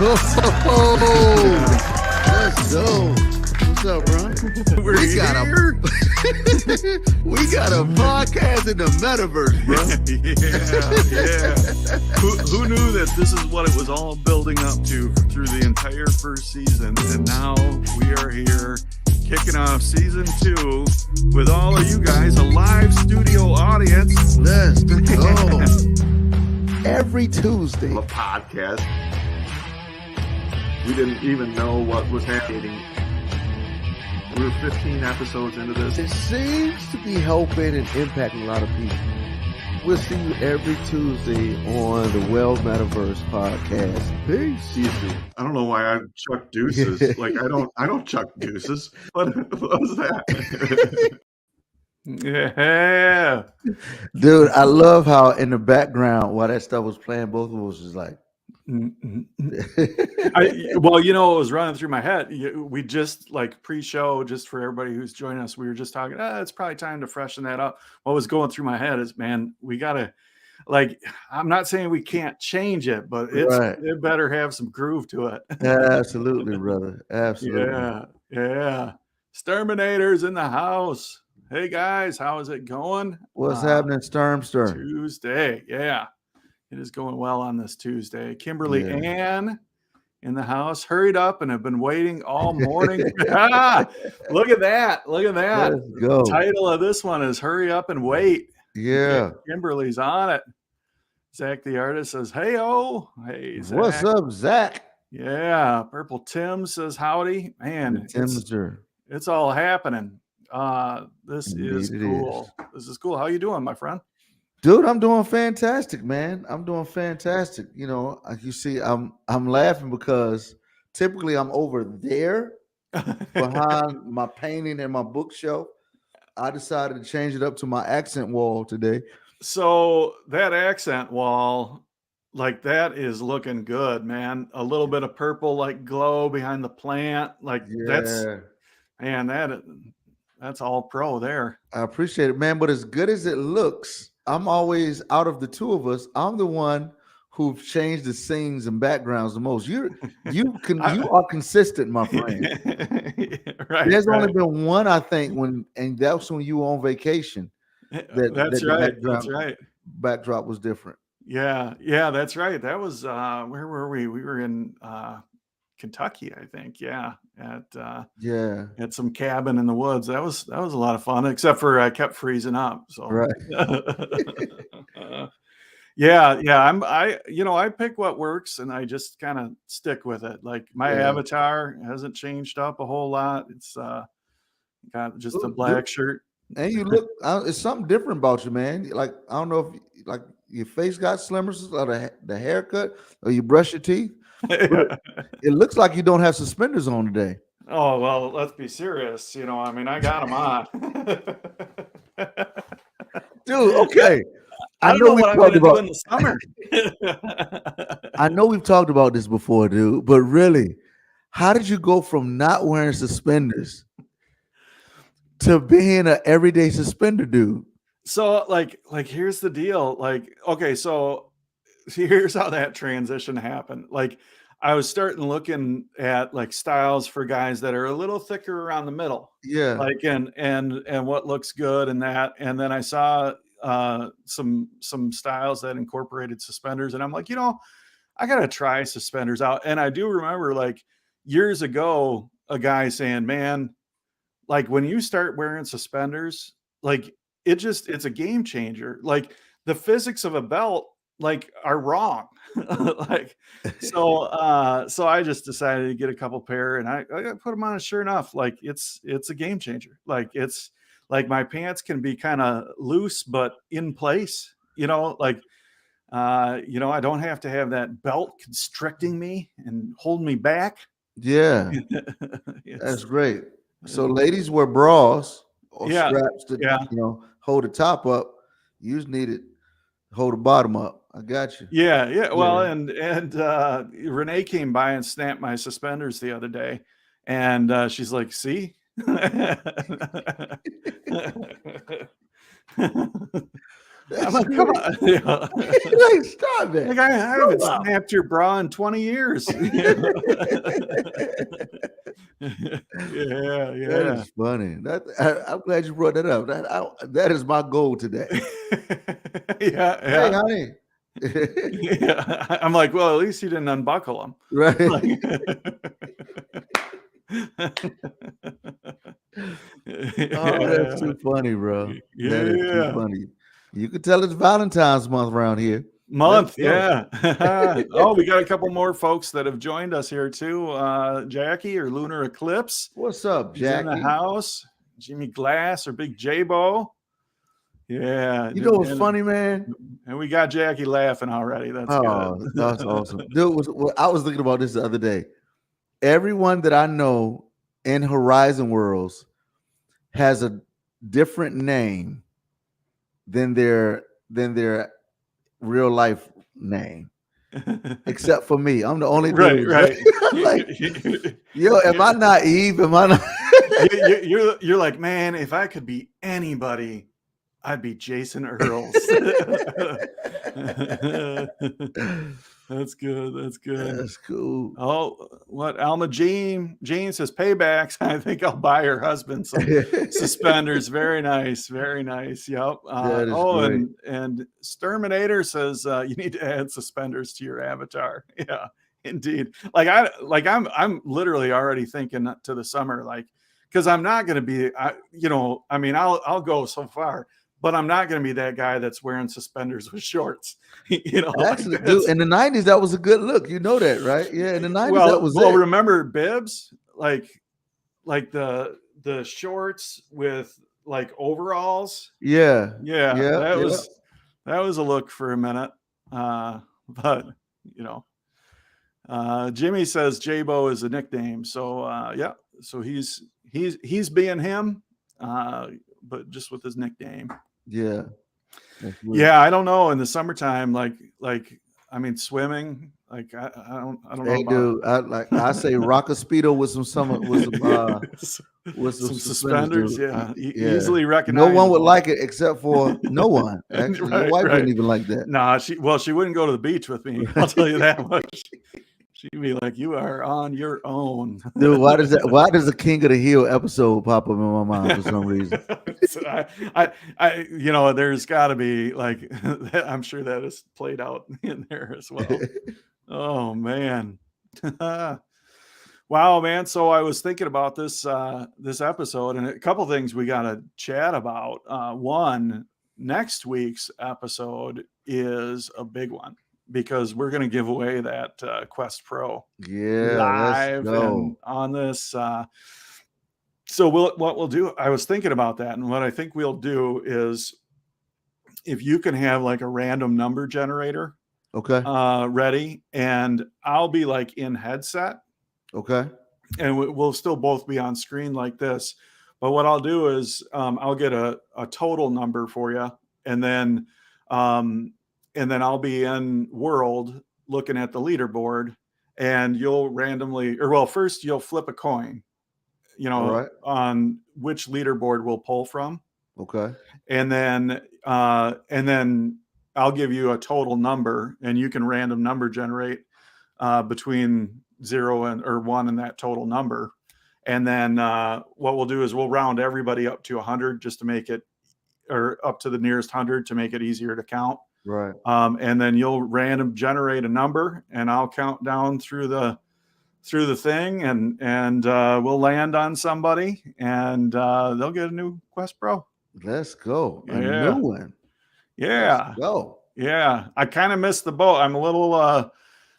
Let's go. What's up, bro? We got a podcast in the metaverse, bro. Yeah. Who knew that this is what it was all building up to through the entire first season? And now we are here kicking off season 2 with all of you guys, a live studio audience. Let's go. Every Tuesday. A podcast. We didn't even know what was happening. We were 15 episodes into this. It seems to be helping and impacting a lot of people. We'll see you every Tuesday on the Well Metaverse podcast. Peace. I don't know why I chuck deuces. Like I don't chuck deuces. What was that? Yeah. Dude, I love how in the background while that stuff was playing, both of us was like, well, you know, it was running through my head. We just like pre-show, just for everybody who's joining us, we were just talking, it's probably time to freshen that up. What was going through my head is, man, we gotta, like, I'm not saying we can't change it, but it better have some groove to it. Absolutely, brother. Absolutely. Yeah. Exterminators in the house. Hey guys, how is it going? What's happening, Sturm? Tuesday. Yeah. It is going well on this Tuesday. Kimberly Ann in the house, hurried up and have been waiting all morning. Look at that. Let's go. The title of this one is Hurry Up and Wait. Yeah. Kimberly's on it. Zach the artist says, hey-oh. Hey, Zach. What's up, Zach? Yeah. Purple Tim says, howdy. Man, it's all happening. This is cool. This is cool. How you doing, my friend? Dude, I'm doing fantastic, man. I'm doing fantastic. You know, you see, I'm laughing because typically I'm over there behind my painting and my bookshelf. I decided to change it up to my accent wall today. So that accent wall, like that is looking good, man. A little bit of purple like glow behind the plant. Like that's all pro there. I appreciate it, man. But as good as it looks, I'm always, out of the two of us, I'm the one who've changed the scenes and backgrounds the most. You are consistent, my friend. Right. There's only been one, I think, and that's when you were on vacation. That's right. Backdrop was different. Yeah, that's right. That was where were we? We were in Kentucky, I think. Yeah, at some cabin in the woods. That was a lot of fun, except for I kept freezing up. So right. I pick what works and I just kind of stick with it. Like my avatar hasn't changed up a whole lot. It's got just a black shirt. And you look, it's something different about you, man. Like I don't know if like your face got slimmer, or the haircut, or you brush your teeth. It looks like you don't have suspenders on today. Oh, well, let's be serious. You know, I mean, I got them on. Dude, okay. I know what I'm going to do in the summer. I know we've talked about this before, dude, but really, how did you go from not wearing suspenders to being an everyday suspender dude? So, like here's the deal. Like, okay, so here's how that transition happened. Like I was starting looking at like styles for guys that are a little thicker around the middle. Yeah. Like and what looks good and that. And then I saw some styles that incorporated suspenders. And I'm like, I gotta try suspenders out. And I do remember like years ago, a guy saying, man, like when you start wearing suspenders, like it's a game changer. Like the physics of a belt like are wrong. Like so I just decided to get a couple pair and I put them on, and sure enough, like it's a game changer. Like it's like my pants can be kind of loose but in place, like I don't have to have that belt constricting me and holding me back. Yeah. That's great. So ladies wear bras or straps to hold the top up. You just need it hold the bottom up. I got you. Yeah. Well, and Renee came by and snapped my suspenders the other day, and she's like, "See." I'm That's like, come great. on. Yeah. Like, stop Like, it. I haven't Wow. snapped your bra in 20 years. Yeah, That yeah. is funny. I'm glad you brought that up. That is my goal today. Yeah, Hey, yeah. honey. Yeah. I'm like, well, at least you didn't unbuckle them. Right. Oh, that's Yeah. too funny, bro. That is too Yeah. funny. You could tell it's Valentine's month around here. Let's Month, go. yeah. Oh, we got a couple more folks that have joined us here too. Jackie or Lunar Eclipse What's up, is in the Jackie? house. Jimmy Glass or Big J-Bo. Yeah. You know what's funny, man? And we got Jackie laughing already. That's Oh, good. that's awesome. Dude, I was thinking about this the other day. Everyone that I know in Horizon Worlds has a different name than their real life name, except for me. I'm the only Right, dude. right. Like, yo, am I naive? Am I not? You're like, man, if I could be anybody, I'd be Jason Earls. That's good. That's good. That's cool. Oh, what Alma Jean says paybacks. I think I'll buy her husband some suspenders. Very nice. Very nice. Yep. That is great. And Sturminator says you need to add suspenders to your avatar. Yeah, indeed. I'm literally already thinking to the summer, like, because I'm not going to be, I'll go so far, but I'm not going to be that guy that's wearing suspenders with shorts. Actually, dude, in the 90s, that was a good look. You know that, right? Yeah, in the 90s, that was it. Remember bibs? Like the shorts with like overalls. Yeah. That was a look for a minute. But Jimmy says J-Bo is a nickname. So so he's being him, but just with his nickname. Yeah. Yeah, I don't know. In the summertime, I mean, swimming. Like I don't know. Hey, dude, I say rock a speedo with some suspenders. Dude. Yeah, Yeah. easily recognizable. No one would like it except for no one. Actually, Right, your wife right. wouldn't even like that. Nah, she wouldn't go to the beach with me. I'll tell you that much. She'd be like, "You are on your own." Dude, why does the King of the Hill episode pop up in my mind for some reason? So there's got to be like, I'm sure that is played out in there as well. Oh man. Wow, man. So I was thinking about this episode, and a couple things we got to chat about. One, next week's episode is a big one because we're going to give away that Quest Pro live and on this. So what we'll do, I was thinking about that, and what I think we'll do is if you can have like a random number generator ready, and I'll be like in headset. Okay. And we'll still both be on screen like this. But what I'll do is I'll get a total number for you, and then I'll be in world looking at the leaderboard, and you'll randomly, first you'll flip a coin, on which leaderboard we'll pull from. Okay. And then I'll give you a total number, and you can random number generate between 0 and 1 in that total number. And then what we'll do is we'll round everybody up to 100 just to make it, or up to the nearest 100 to make it easier to count. Right. And then you'll random generate a number, and I'll count down through the thing, and we'll land on somebody, and they'll get a new Quest Pro. Let's go. A Yeah. new one. Yeah. Let's go. Yeah. I kind of missed the boat. I'm a little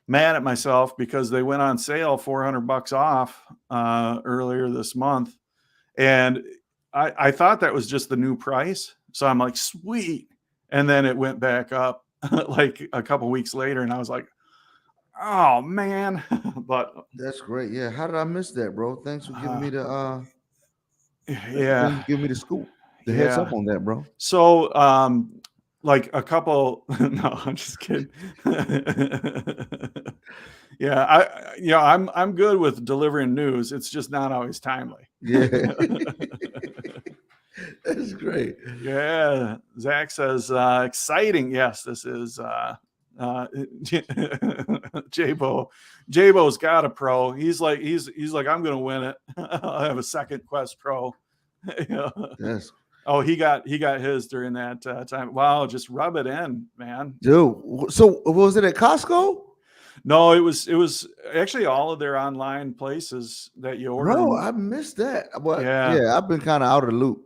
mad at myself because they went on sale $400 off earlier this month. And I thought that was just the new price. So I'm like, sweet. And then it went back up like a couple weeks later, and I was like, oh man. But that's great. Yeah. How did I miss that, bro? Thanks for giving me the give me the scoop. The heads up on that, bro. So like a couple no, I'm just kidding. Yeah, I'm good with delivering news. It's just not always timely. Yeah. That's great. Yeah, Zach says exciting. Yes, this is Jabo. Jabo's got a pro. He's like I'm gonna win it. I'll have a second Quest Pro. Yeah. That's Oh, he got his during that time. Wow, just rub it in, man. dude. So was it at Costco? No, it was actually all of their online places that you order. Bro, I missed that. But Yeah. yeah, I've been kind of out of the loop.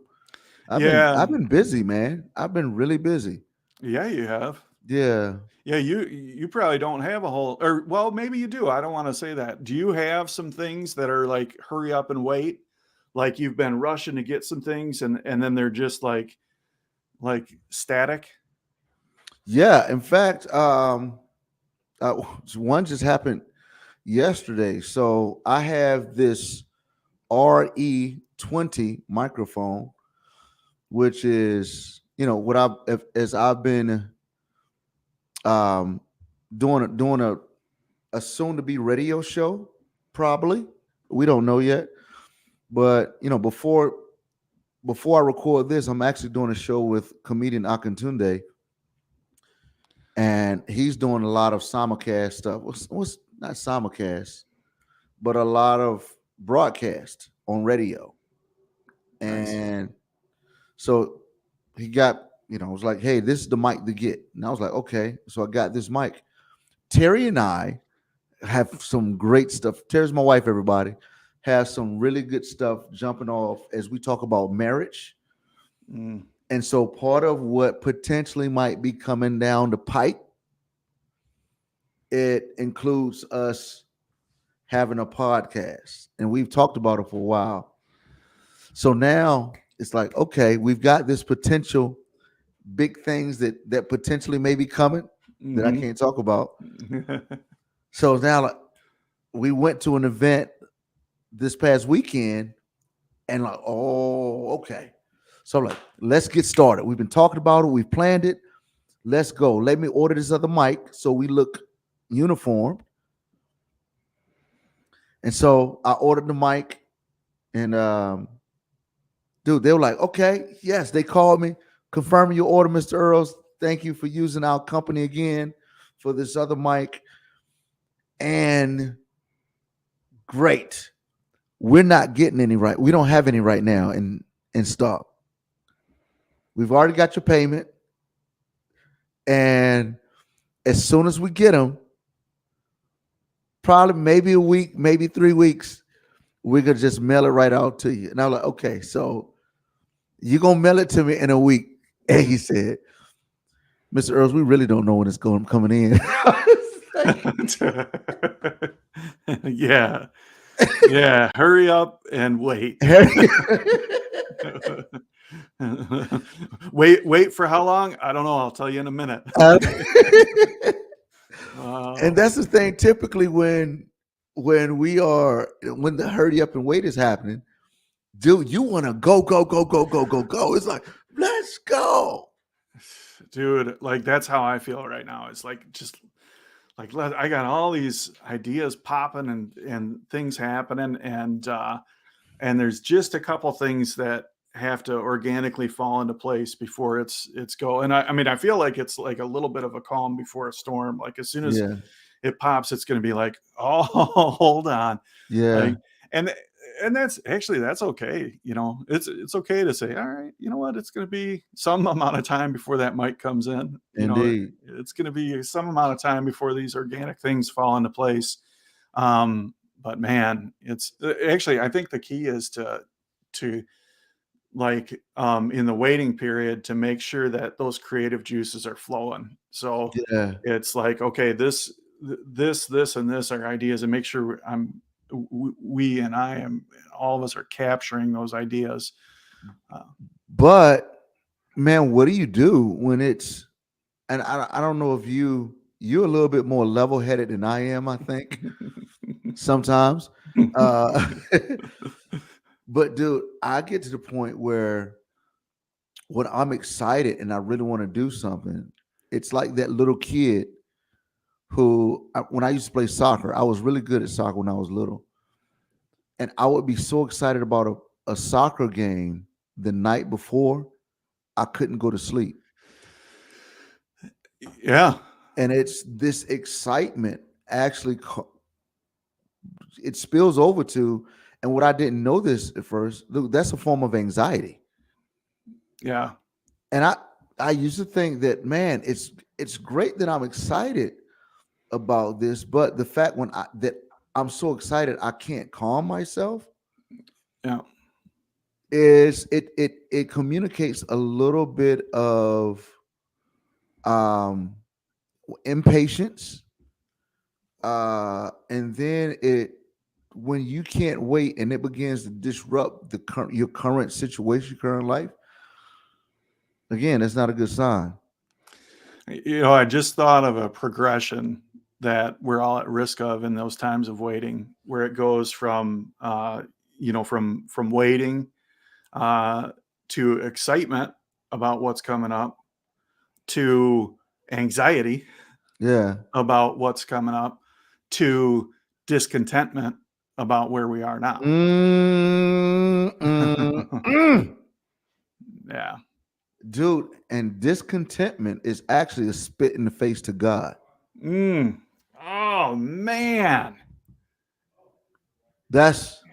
I've Yeah. been busy, man. I've been really busy. Yeah, you have. Yeah. Yeah, you probably don't have a whole, or well, maybe you do. I don't want to say that. Do you have some things that are like hurry up and wait? Like you've been rushing to get some things and then they're just like static? Yeah. In fact, one just happened yesterday. So I have this RE20 microphone, which is, what as I've been doing a soon to be radio show, probably. We don't know yet. But before I record this, I'm actually doing a show with comedian Akintunde, and he's doing a lot of simulcast stuff. What's not simulcast, but a lot of broadcast on radio. Nice. And so he got, was like, hey, this is the mic to get. And I was like, okay. So I got this mic. Terry and I have some great stuff. Terry's my wife, everybody. Has some really good stuff jumping off as we talk about marriage. Mm. And so part of what potentially might be coming down the pipe, it includes us having a podcast. And we've talked about it for a while. So now it's like, okay, we've got this potential big things that potentially may be coming that I can't talk about. So now we went to an event this past weekend and like, oh, okay. So I'm like, let's get started. We've been talking about it. We've planned it. Let's go. Let me order this other mic so we look uniform. And so I ordered the mic and dude, they were like, okay, yes. They called me, confirming your order, Mr. Earls. Thank you for using our company again for this other mic. And great. We're not getting any right. We don't have any right now in stock. We've already got your payment. And as soon as we get them, probably maybe a week, maybe 3 weeks, we're going to just mail it right out to you. And I'm like, okay, so you're going to mail it to me in a week. And he said, Mr. Earls, we really don't know when it's coming in. Yeah. Yeah. Hurry up and wait. Wait for how long? I don't know. I'll tell you in a minute. And that's the thing. Typically, when the hurry up and wait is happening, dude, you want to go. It's like, let's go, dude. Like that's how I feel right now. It's like just like I got all these ideas popping and things happening, and there's just a couple things that have to organically fall into place before it's go. And I mean, I feel like it's like a little bit of a calm before a storm. Like as soon as it pops, it's going to be like, oh, hold on. Yeah. Like, and that's okay. It's okay to say, all right, you know what? It's going to be some amount of time before that mic comes in. Indeed. It's going to be some amount of time before these organic things fall into place. But man, it's actually, I think the key is to like in the waiting period to make sure that those creative juices are flowing. So it's like, okay, this and this are ideas, and make sure we and I am, all of us are capturing those ideas. But man, what do you do when it's, and I don't know if you're a little bit more level-headed than I am, I think sometimes. But dude, I get to the point where when I'm excited and I really want to do something, it's like that little kid who, when I used to play soccer, I was really good at soccer when I was little. And I would be so excited about a soccer game the night before, I couldn't go to sleep. Yeah. And it's this excitement actually it spills over to, and what I didn't know this at first, that's a form of anxiety. Yeah. And I used to think that, man, it's great that I'm excited about this, but the fact that I'm so excited I can't calm myself Yeah. is it communicates a little bit of um impatience, and then it when you can't wait and it begins to disrupt your current situation, current life, again, that's not a good sign. I just thought of a progression that we're all at risk of in those times of waiting, where it goes from, from waiting to excitement about what's coming up to anxiety Yeah. about what's coming up to discontentment about where we are now. Yeah. Dude, and discontentment is actually a spit in the face to God. Oh man. That's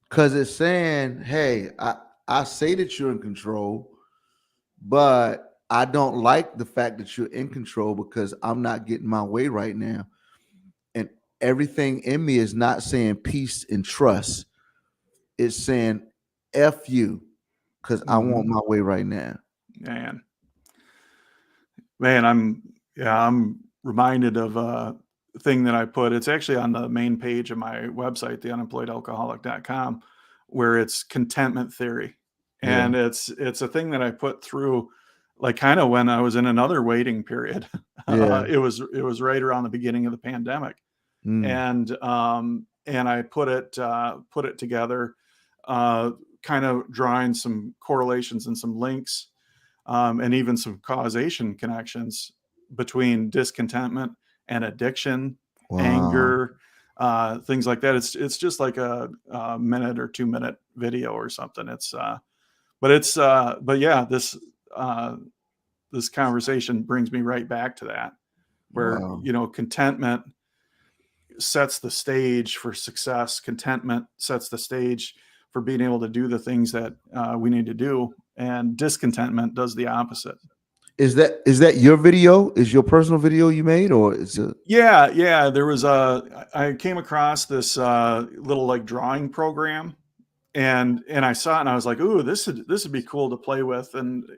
because it's saying, hey, I say that you're in control, but I don't like the fact that you're in control because I'm not getting my way right now. And everything in me is not saying peace and trust. It's saying F you because I want my way right now. Man, I'm reminded of a thing that I put. It's actually on the main page of my website, theunemployedalcoholic.com, where it's contentment theory. And Yeah. it's a thing that I put through like kind of when I was in another waiting period. Yeah. It was right around the beginning of the pandemic. And I put it together, kind of drawing some correlations and some links, and even some causation connections between discontentment and addiction, Wow. anger, things like that. It's just like a minute or 2 minute video or something. But yeah, this conversation brings me right back to that, where Wow. contentment sets the stage for success. Contentment sets the stage for being able to do the things that we need to do, and discontentment does the opposite. Is that your video? Is your personal video you made, or is it? Yeah. I came across this little like drawing program, and I saw it and I was like, ooh, this would be cool to play with, and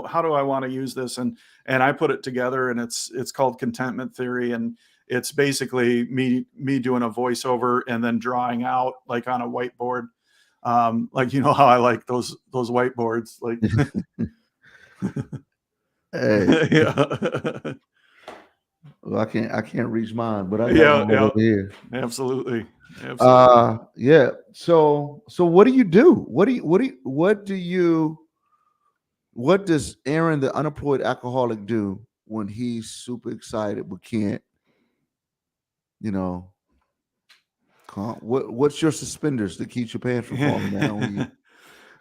how do I want to use this? And I put it together, and it's called Contentment Theory, and it's basically me doing a voiceover and then drawing out like on a whiteboard, like how I like those whiteboards, like Hey, yeah. well, I can't reach mine, but I got Yeah, one right over here. absolutely. Yeah. So what do you do? What does Aaron, the unemployed alcoholic, do when he's super excited but can't, what's your suspenders to keep your pants from falling down?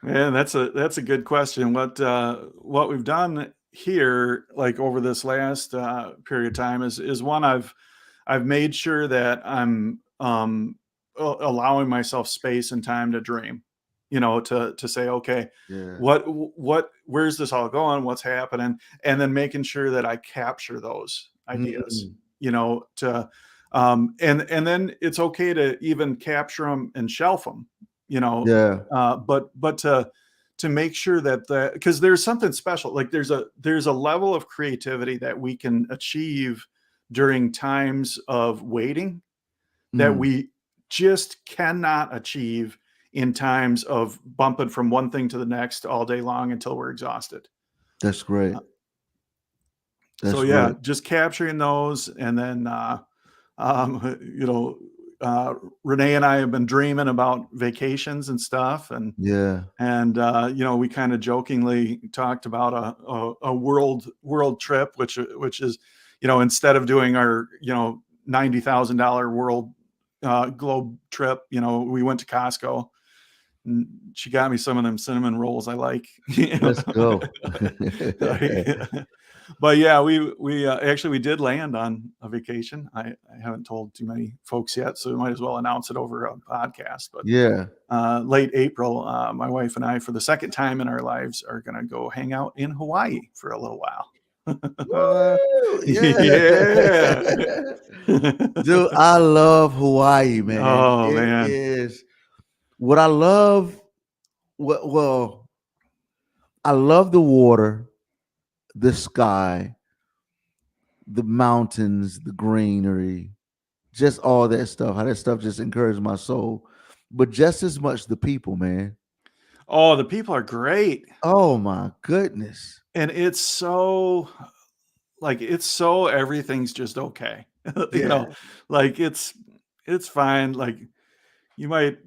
Man, that's a good question. What we've done here, like over this last period of time, is one, I've made sure that I'm allowing myself space and time to dream. To say, okay, Yeah. where's this all going? What's happening? And then making sure that I capture those ideas. And then it's okay to even capture them and shelf them. Yeah. But to make sure that because there's something special, like there's a level of creativity that we can achieve during times of waiting that we just cannot achieve in times of bumping from one thing to the next all day long until we're exhausted. That's great. So yeah, just capturing those, and then Renee and I have been dreaming about vacations and stuff, and yeah, and we kind of jokingly talked about a world trip, which is, instead of doing our $90,000 world globe trip, we went to Costco, she got me some of them cinnamon rolls I like. You know? Let's go. But yeah, we actually we did land on a vacation. I haven't told too many folks yet, so we might as well announce it over a podcast. But Yeah. late April, my wife and I, for the second time in our lives, are gonna go hang out in Hawaii for a little while. Woo! Yeah. Yeah. Dude, I love Hawaii, man. Oh, It man. is what I love. Well, I love the water, the sky, the mountains, the greenery, just all that stuff. How that stuff just encourages my soul. But just as much the people, man. Oh, the people are great. Oh my goodness. And it's so everything's just okay. You know, Yeah. like it's fine. Like you might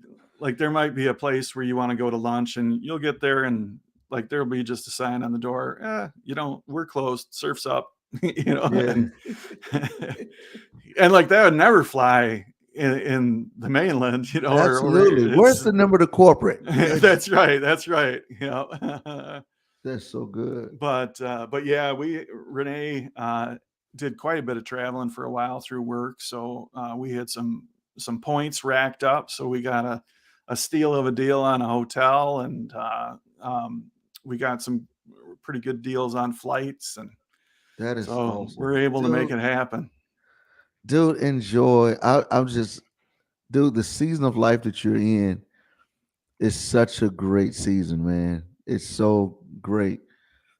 there might be a place where you want to go to lunch and you'll get there and like there'll be just a sign on the door, we're closed, surf's up, you know, Yeah. and like that would never fly in the mainland, you know, or Absolutely. Where's the number to corporate? that's right. That's right. You know. That's so good. But yeah, Renee did quite a bit of traveling for a while through work, so we had some points racked up, so we got a steal of a deal on a hotel, and we got some pretty good deals on flights, and That is so awesome. we're able to make Dude, it happen. Dude, enjoy. I'm just, dude, the season of life that you're in is such a great season, man. It's so great.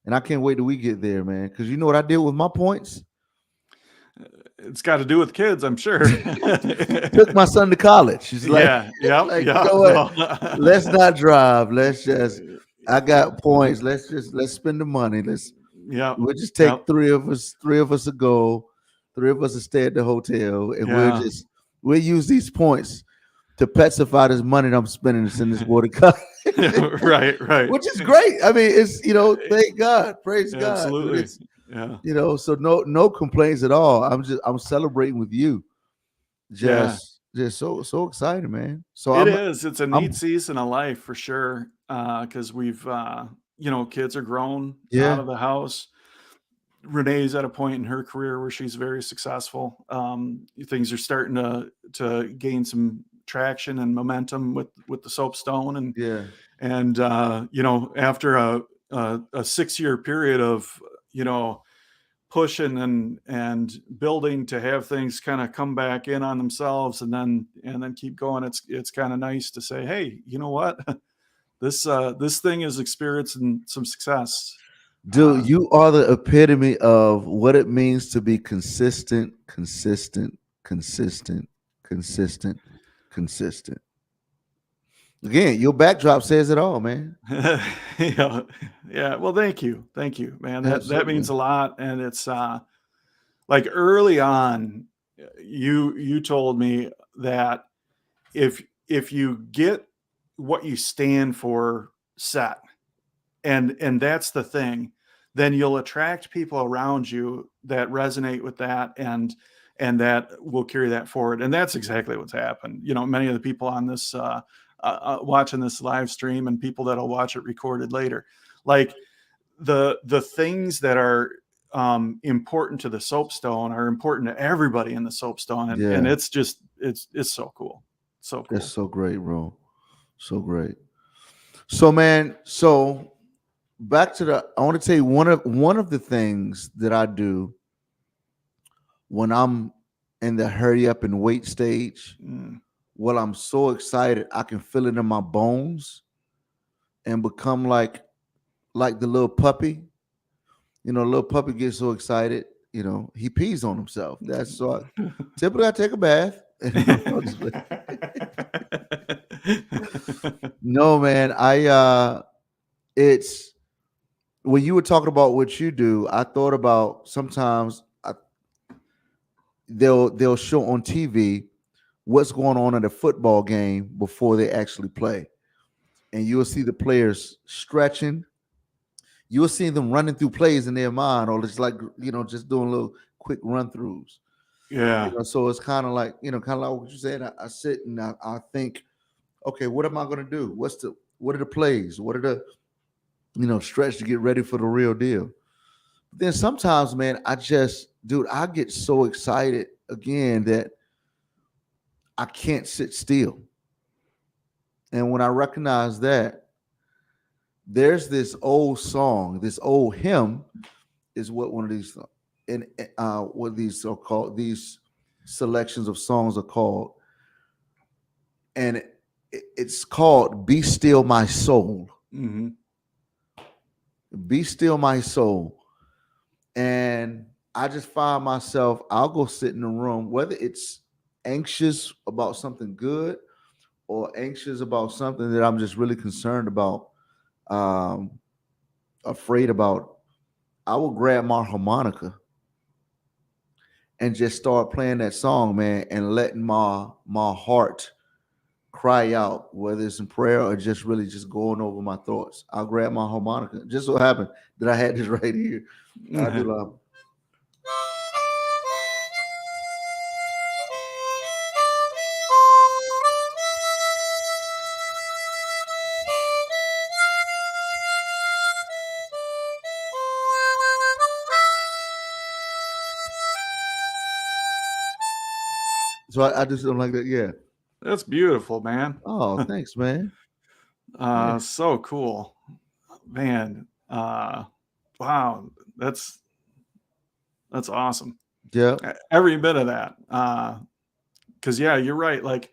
And I can't wait till we get there, man. Because you know what I did with my points? It's got to do with kids, I'm sure. Took my son to college. She's like, yeah, like, yeah. you know what? Let's not drive. Let's just, I got points. Let's spend the money. We'll just take three of us to go. 3 of us to stay at the hotel, and we'll use these points to pacify this money that I'm spending to send this boy to college. right. Which is great. I mean, it's thank God, praise God. Absolutely. It's, so no complaints at all. I'm celebrating with you. Just so excited, man. So it's a neat season of life for sure. Because we've kids are grown out of the house. Renee's at a point in her career where she's very successful. Things are starting to gain some traction and momentum with the Soapstone, and after a 6-year period of pushing and building to have things kind of come back in on themselves and then keep going, it's kind of nice to say, hey, you know what, this thing is experiencing some success. Dude, you are the epitome of what it means to be consistent. Again, your backdrop says it all, man. Yeah. Well, thank you, man. That means a lot, and it's like early on, you told me that if you get what you stand for set, and that's the thing, then you'll attract people around you that resonate with that and that will carry that forward. And that's exactly what's happened. Many of the people on this watching this live stream and people that'll watch it recorded later, like the things that are important to the Soapstone are important to everybody in the Soapstone, and it's just it's so cool. So cool. That's so great, bro. So great. So, man, back to I want to tell you one of the things that I do when I'm in the hurry up and wait stage. Well, I'm so excited, I can feel it in my bones and become like the little puppy. Little puppy gets so excited, he pees on himself. That's so typically I take a bath. No, man, it's when you were talking about what you do, I thought about sometimes they'll show on TV what's going on in a football game before they actually play. And you'll see the players stretching. You'll see them running through plays in their mind, or just like, just doing little quick run throughs. Yeah. So it's kind of like what you said. I sit and I think okay, what am I going to do? What are the plays? What are the, stretch to get ready for the real deal? But then sometimes, man, I get so excited again that I can't sit still. And when I recognize that, there's this old song, this old hymn is what one of these, and what these so called, these selections of songs are called. And it's called Be Still My Soul. Mm-hmm. Be Still My Soul. And I just find myself, I'll go sit in the room, whether it's anxious about something good or anxious about something that I'm just really concerned about, afraid about, I will grab my harmonica and just start playing that song, man, and letting my heart cry out, whether it's in prayer or just really just going over my thoughts. I'll grab my harmonica. Just so happened that I had this right here. I do love. So I just don't like that. Yeah. That's beautiful, man. Oh, thanks, man. So cool, man. Wow, that's awesome. Yeah. Every bit of that. Because yeah, you're right. Like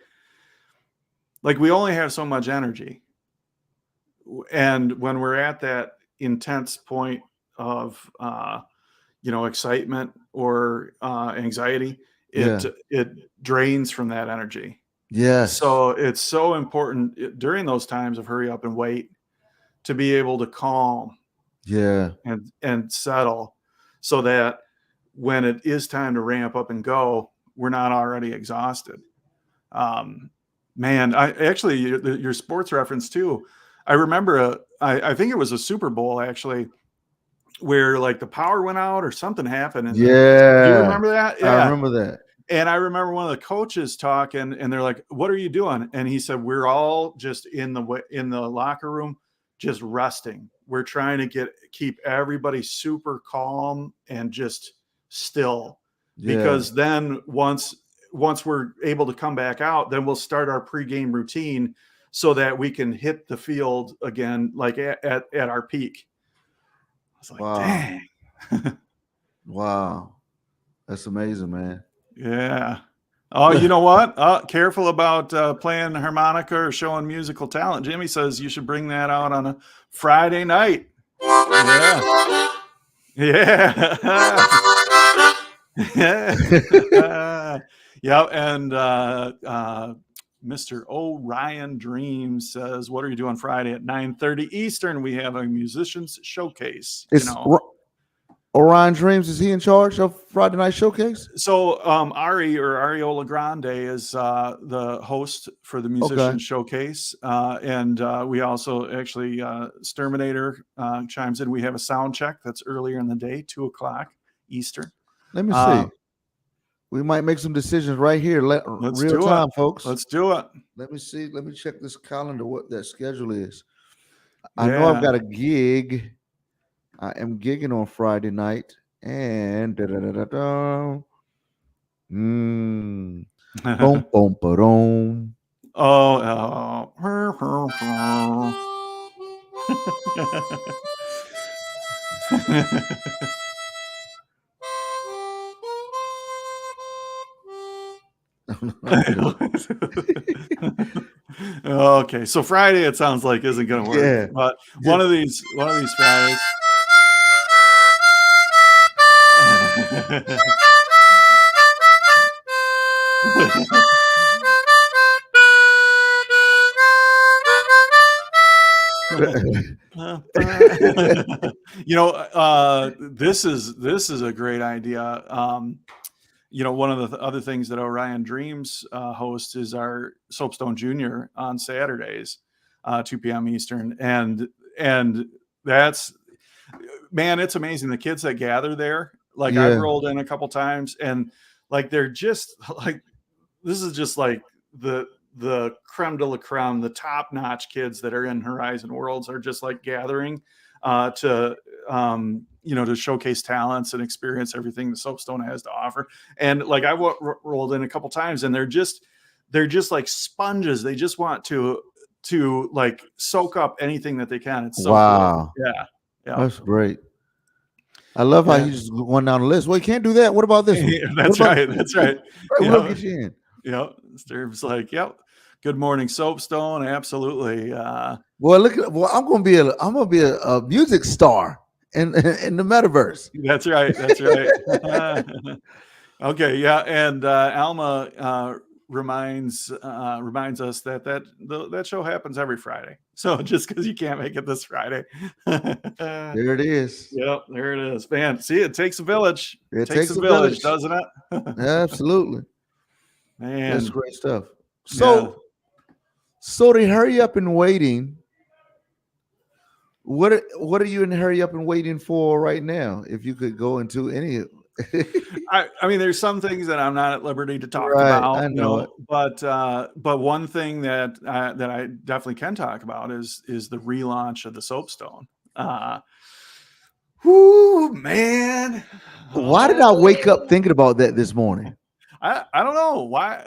we only have so much energy, and when we're at that intense point of excitement or anxiety, it drains from that energy. Yes. So it's so important during those times of hurry up and wait to be able to calm and settle, so that when it is time to ramp up and go, we're not already exhausted. Man, I actually, your sports reference too, I remember I think it was a Super Bowl actually, where like the power went out or something happened. And do you remember that? Yeah. I remember that. And I remember one of the coaches talking, and they're like, "What are you doing?" And he said, "We're all just in the locker room, just resting. We're trying to keep everybody super calm and just still, because then once we're able to come back out, then we'll start our pregame routine so that we can hit the field again, like at our peak." I was like, wow. Dang. Wow. That's amazing, man. Yeah. Oh, you know what? Careful about playing harmonica or showing musical talent. Jimmy says you should bring that out on a Friday night. Yeah. Yeah. Yeah. And Mr. Orion Dreams says, "What are you doing Friday at 9:30 Eastern? We have a musicians showcase." Orion Dreams, is he in charge of Friday Night Showcase? So Ari, or Ariola Grande, is the host for the Musician Showcase. And we also actually, Sturminator chimes in. We have a sound check that's earlier in the day, 2:00 Eastern. Let me see. We might make some decisions right here. Real time, folks. Let's do it. Let me see. Let me check this calendar, what that schedule is. I know I've got a gig. I am gigging on Friday night, and boom, boom, ba-dum. Oh. Okay, so Friday, it sounds like, isn't going to work. Yeah. But one of these Fridays. This is a great idea. One of the other things that Orion Dreams hosts is our Soapstone Junior on Saturdays, 2 p.m. Eastern, and that's, man, it's amazing, the kids that gather there. Like, I've rolled in a couple times, and like, they're just like, this is just like the the creme de la creme, the top notch kids that are in Horizon Worlds are just like gathering to to showcase talents and experience everything the Soapstone has to offer. And like I rolled in a couple times, and they're just like sponges. They just want to like soak up anything that they can. It's so Wow. cool. Yeah. That's great. I love how you just went down the list. Well, you can't do that. What about this one? That's right. That's right. We'll get you in. Yep. Steve's like, yep. Good morning, Soapstone. Absolutely. Well, look at I'm gonna be a music star in the metaverse. That's right. That's right. Okay. Yeah. And Alma reminds us that show happens every Friday. So just because you can't make it this Friday. There it is. Yep, there it is. Man, see, it takes a village. It takes a village, village. doesn't it? Absolutely. Man, that's great stuff. So to hurry up and waiting, what are you in hurry up and waiting for right now? If you could go into any I mean, there's some things that I'm not at liberty to talk Right, about, I know it. but one thing that I definitely can talk about is the relaunch of the Soapstone. Whoo, man! Why did I wake up thinking about that this morning? I don't know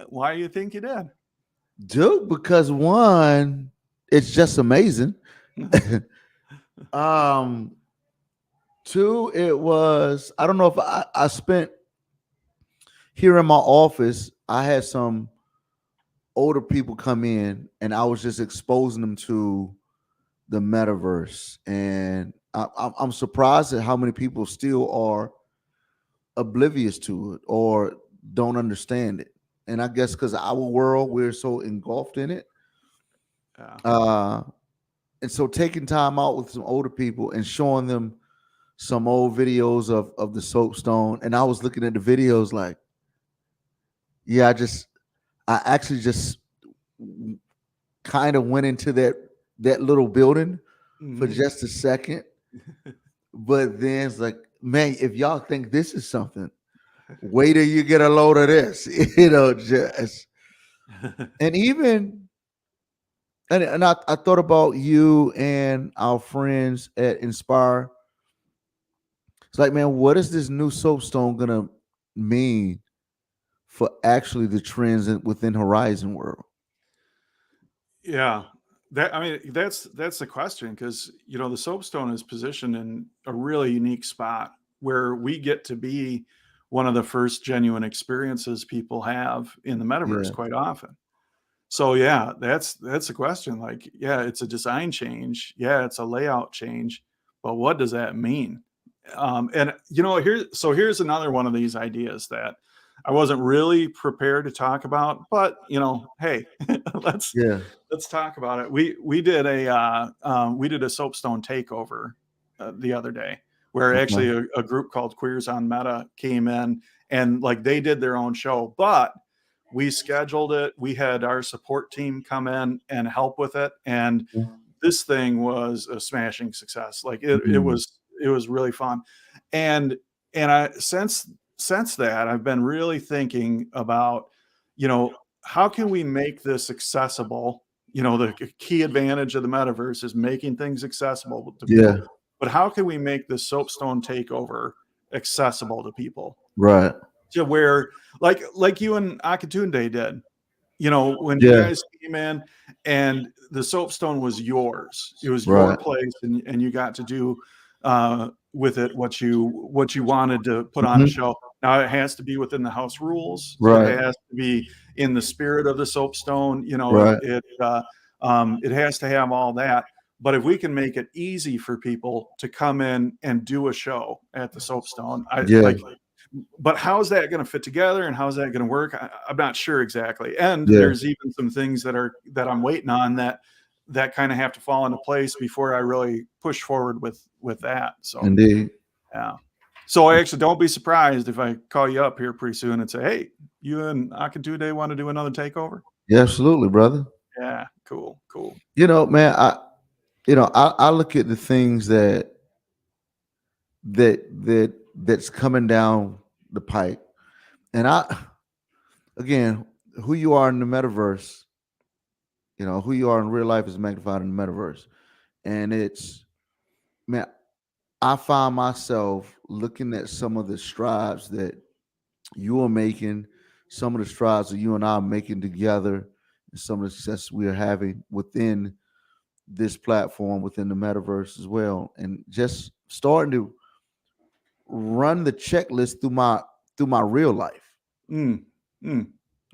why you think you did, dude. Because one, it's just amazing. Two, it was, I don't know if I spent here in my office, I had some older people come in and I was just exposing them to the metaverse. And I'm surprised at how many people still are oblivious to it or don't understand it. And I guess because our world, we're so engulfed in it. And so taking time out with some older people and showing them some old videos of the Soapstone, and I was looking at the videos like, yeah, I actually just kind of went into that little building for just a second, but then it's like, man, if y'all think this is something, wait till you get a load of this, just and even and I thought about you and our friends at Inspire. It's like, man, what is this new Soapstone gonna mean for actually the trends within Horizon World? Yeah, that's the question, because the Soapstone is positioned in a really unique spot where we get to be one of the first genuine experiences people have in the metaverse quite often. So yeah, that's the question. Like, yeah, it's a design change. Yeah, it's a layout change, but what does that mean? And here's another one of these ideas that I wasn't really prepared to talk about, but hey, let's talk about it. We did a Soapstone takeover the other day, where actually a group called Queers on Meta came in, and like they did their own show, but we scheduled it. We had our support team come in and help with it, and this thing was a smashing success. Like it was really fun. And I since that I've been really thinking about, how can we make this accessible? The key advantage of the metaverse is making things accessible to people. But how can we make the Soapstone takeover accessible to people? Right. To where like you and Akatunde did, when you guys came in and the Soapstone was yours. It was your place, and you got to do with it what you wanted to put on a show. Now it has to be within the house rules. Right. It has to be in the spirit of the Soapstone. It has to have all that. But if we can make it easy for people to come in and do a show at the Soapstone, but how's that going to fit together, and how's that going to work? I'm not sure exactly. And there's even some things that I'm waiting on that kind of have to fall into place before I really push forward with that. So indeed. Yeah. So actually, don't be surprised if I call you up here pretty soon and say, hey, you and Akatunde want to do another takeover? Yeah, absolutely, brother. Yeah, cool. Man, I look at the things that's coming down the pipe, and again, who you are in the metaverse You know, who you are in real life is magnified in the metaverse. And it's, man, I find myself looking at some of the strides that you are making, some of the strides that you and I are making together, and some of the success we are having within this platform, within the metaverse as well. And just starting to run the checklist through my real life. Mm, mm.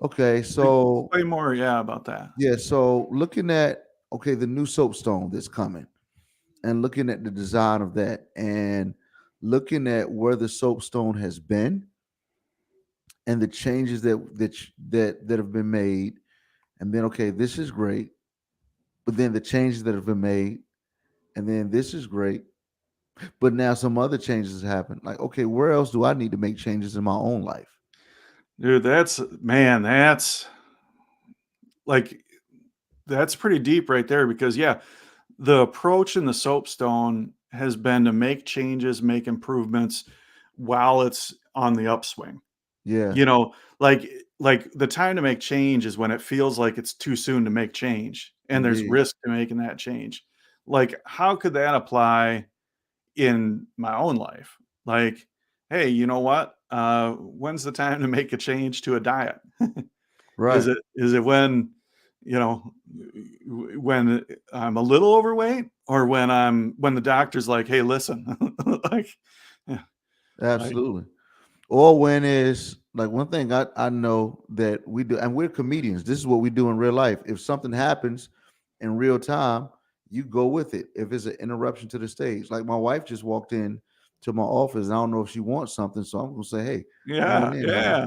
Okay, so Explain more, yeah, about that. yeah, so looking at the new soapstone that's coming, and looking at the design of that, and looking at where the soapstone has been, and the changes that have been made, and then this is great, but then the changes that have been made, and then this is great, but now some other changes happen. Like, okay, where else do I need to make changes in my own life? Dude, that's like that's pretty deep right there because yeah, the approach in the soapstone has been to make changes, make improvements while it's on the upswing. Yeah, You know, like the time to make change is when it feels like it's too soon to make change and there's indeed. risk to making that change. Like, how could that apply in my own life? Like, hey, you know what? When's the time to make a change to a diet? Right. Is it when, you know, when I'm a little overweight or when the doctor's like, "Hey, listen," like, yeah, like, Absolutely. Or when is like one thing I know that we do, and we're comedians. This is what we do in real life. If something happens in real time, you go with it. If it's an interruption to the stage, like my wife just walked in to my office, and I don't know if she wants something, so I'm gonna say, "Hey, come on yeah, in, honey." yeah.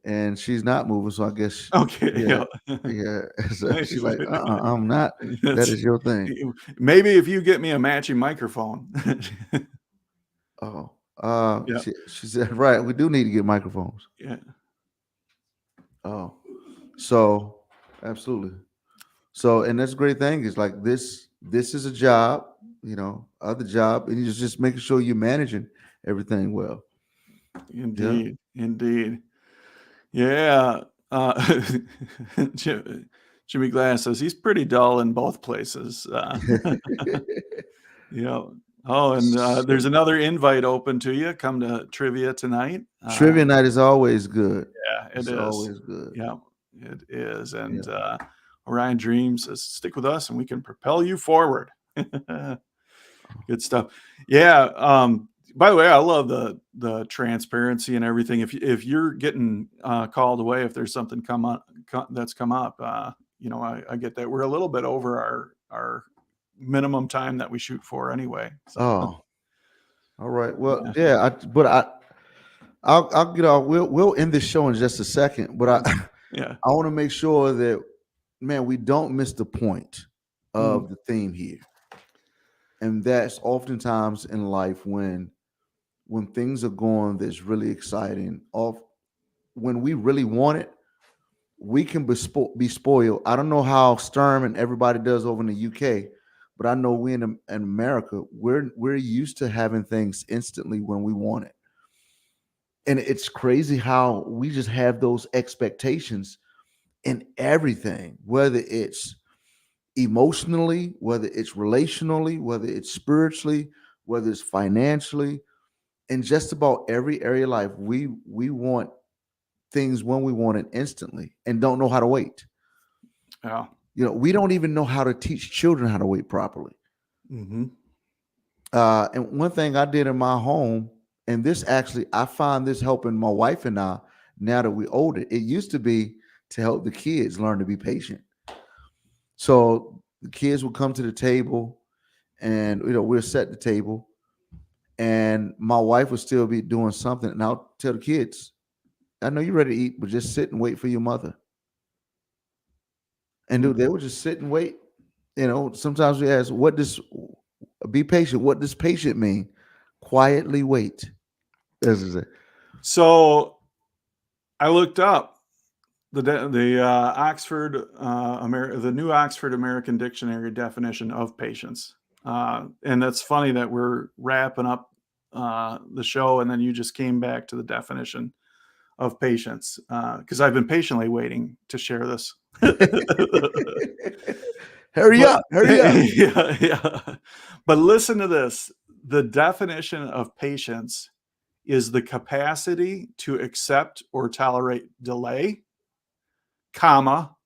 And she's not moving, so I guess, Okay, yeah, yeah. yeah. So she's like, I'm not. That That's is your thing. maybe if you get me a matching microphone. Oh, Yeah, she said, right. We do need to get microphones. yeah. Oh, so absolutely. So, and that's a great thing is like this is a job, other job, and you're just making sure you're managing everything well. Yeah. Indeed, indeed. Yeah, Jimmy Glass says he's pretty dull in both places, yeah. Oh, and, there's So, another invite open to you, come to trivia tonight, trivia night is always good. yeah, it It's is. always good. Yeah, it is, and, Yeah. Orion Dreams says, "Stick with us and we can propel you forward." Good stuff. Yeah, by the way, I love the transparency and everything. If you're getting, called away, if there's something that's come up, I get that. We're a little bit over our minimum time that we shoot for anyway, so, Oh, all right. Well, yeah. yeah. I'll get off. We'll end this show in just a second, but Yeah. I want to make sure that, man, we don't miss the point Mhm. of the theme here. And that's oftentimes in life when things are going that's really exciting, off when we really want it, we can be spoiled. I don't know how Sturm and everybody does over in the UK, but I know we in America, we're used to having things instantly when we want it. And it's crazy how we just have those expectations in everything, whether it's emotionally, whether it's relationally, whether it's spiritually, whether it's financially, in just about every area of life, we want things when we want it instantly and don't know how to wait. Yeah. We don't even know how to teach children how to wait properly. Mhm. And one thing I did in my home, and this actually, I find this helping my wife and I now that we're older. It used to be to help the kids learn to be patient. So the kids would come to the table, and we'll set the table, and my wife would still be doing something, and I'll tell the kids, I know you're ready to eat, but just sit and wait for your mother. And dude, Mm. they would just sit and wait. Sometimes we ask, what does be patient? What does patient mean? Quietly wait. As I say. So, I looked up the new Oxford American Dictionary definition of patience. And that's funny that we're wrapping up the show and then you just came back to the definition of patience, because I've been patiently waiting to share this. Hurry But up, hurry up. yeah, yeah. But listen to this. The definition of patience is the capacity to accept or tolerate delay, comma,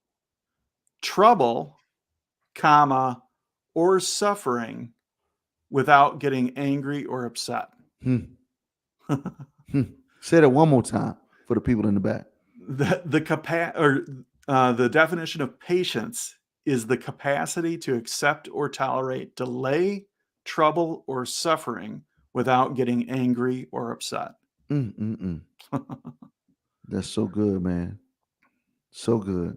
trouble, comma, or suffering without getting angry or upset. Hmm. Say that one more time for the people in the back. The definition of patience is the capacity to accept or tolerate delay, trouble, or suffering without getting angry or upset. That's so good, man. So good.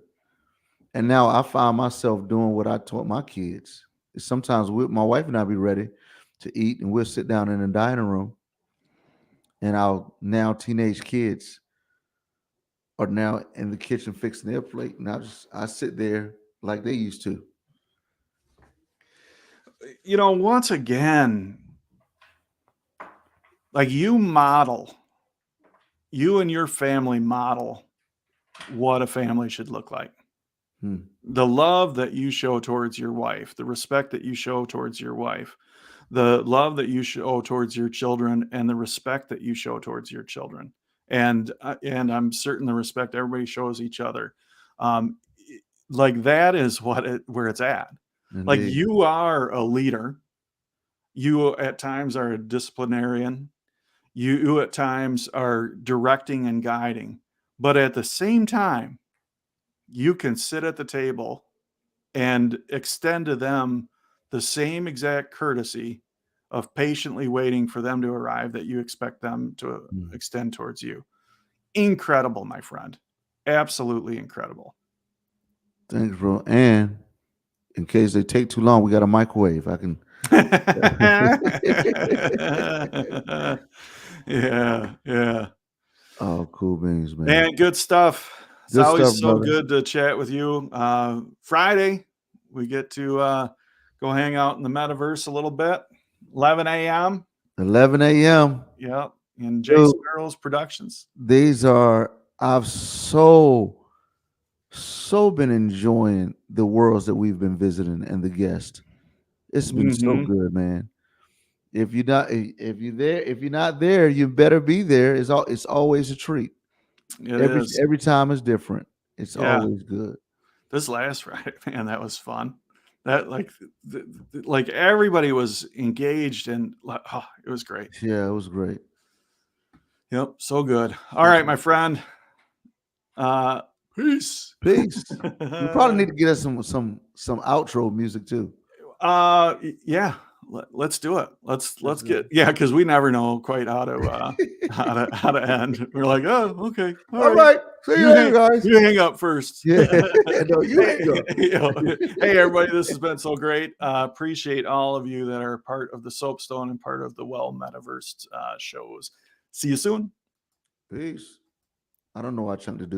And now I find myself doing what I taught my kids. Sometimes my wife and I be ready to eat, and we'll sit down in the dining room, and our now teenage kids are now in the kitchen fixing their plate, and I sit there like they used to. Once again, like you and your family model what a family should look like. The love that you show towards your wife, the respect that you show towards your wife, the love that you show towards your children, and the respect that you show towards your children. And I'm certain the respect everybody shows each other. Like that is where it's at. Like Indeed. you are a leader. You at times are a disciplinarian. You at times are directing and guiding. But at the same time, you can sit at the table and extend to them the same exact courtesy of patiently waiting for them to arrive that you expect them to extend towards you. Incredible, my friend. Absolutely incredible. Thanks, bro. And in case they take too long, we got a microwave. I can. Yeah. Oh, cool beans, man. Man, good stuff. It's Good always stuff, so brother. good to chat with you. Friday, we get to go hang out in the metaverse a little bit. 11 a.m. 11 a.m. Yep. In Dude. Jason Earls Productions. I've so been enjoying the worlds that we've been visiting and the guests. It's been so good, man. If you're not there, you better be there. It's always a treat. It is. Every time is different. It's Yeah. always good. This last Friday, man, that was fun. That like everybody was engaged and it was great. Yeah, it was great. Yep, so good. All right, my friend. Peace. Peace. We probably need to get us some outro music too. Yeah. Let's do it. Let's get because we never know quite how to end. We're like, oh, okay. All right. See you later, guys. You hang up first. Yeah. No, you hang up. Hey, everybody, this has been so great. Appreciate all of you that are part of the Soapstone and part of the Well Metaverse shows. See you soon. Peace. I don't know what I'm to do.